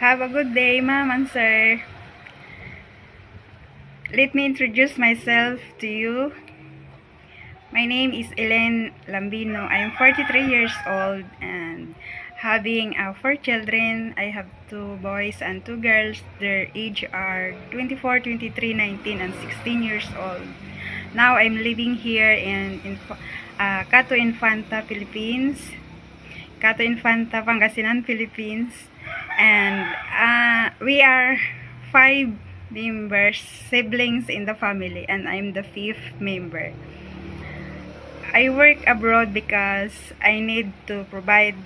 Have a good day, ma'am and sir. Let me introduce myself to you. My name is Elaine Lambino. I am 43 years old and having 4 children. I have 2 boys and 2 girls. Their age are 24, 23, 19, and 16 years old. Now I'm living here in Cato Infanta, Philippines. Cato Infanta, Pangasinan, Philippines. And we are 5 members, siblings in the family, and I'm the 5th member. I work abroad because I need to provide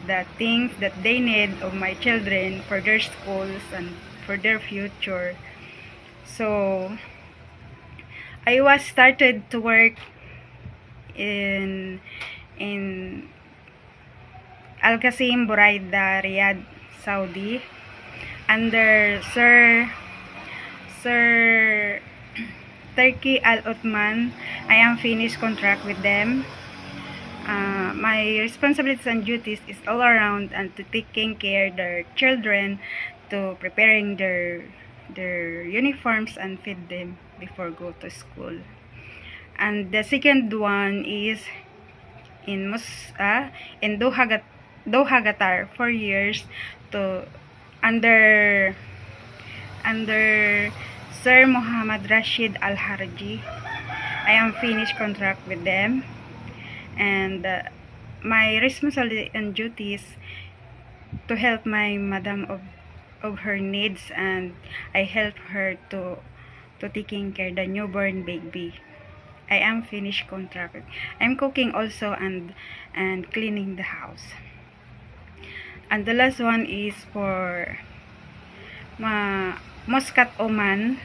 the things that they need of my children for their schools and for their future. So I was started to work in Al Qasim, Buraida, Riyadh, Saudi under Sir Turkey Al Uthman. I am finished contract with them. My responsibilities and duties is all around and to taking care of their children, to preparing their uniforms and feed them before go to school. And the second one is in Doha, Qatar, 4 years to under Sir Muhammad Rashid Al Harji. I am finished contract with them, and my responsibility and duties to help my madam of her needs, and I help her to taking care the newborn baby. I am finished contract. I'm cooking also and cleaning the house. And the last one is for Muscat, Oman,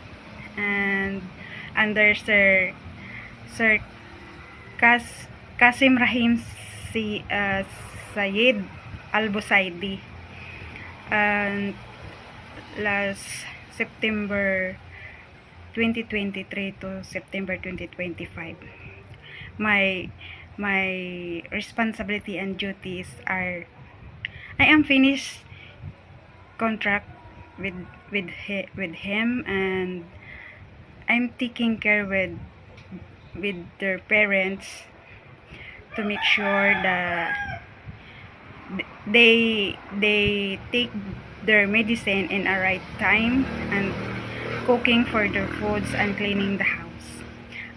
and under Sir Qasim Rahim Sayed Al Busaidi, and last September 2023 to September 2025. My responsibility and duties are I am finished contract with him, and I'm taking care with their parents to make sure that they take their medicine in a right time, and cooking for their foods and cleaning the house.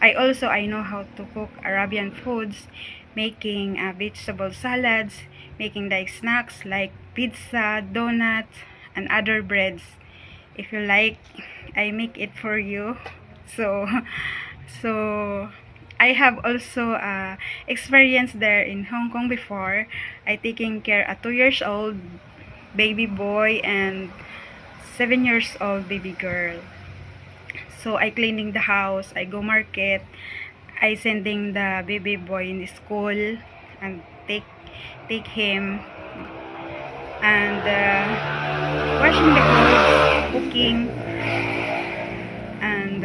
I know how to cook Arabian foods, making vegetable salads, making like snacks like pizza, donuts, and other breads. If you like, I make it for you. So I have also experience there in Hong Kong before. I taking care a 2 years old baby boy and 7 years old baby girl. So I cleaning the house, I go market, I sending the baby boy in the school and take him, and washing the clothes, cooking, and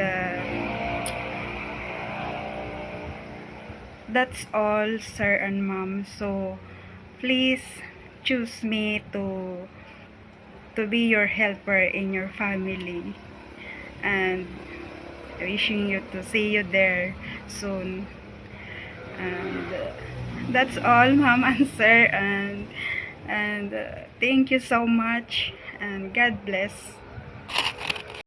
that's all, sir and mom. So please choose me to be your helper in your family, and wishing you to see you there soon. And that's all, mom and sir, and thank you so much, and God bless.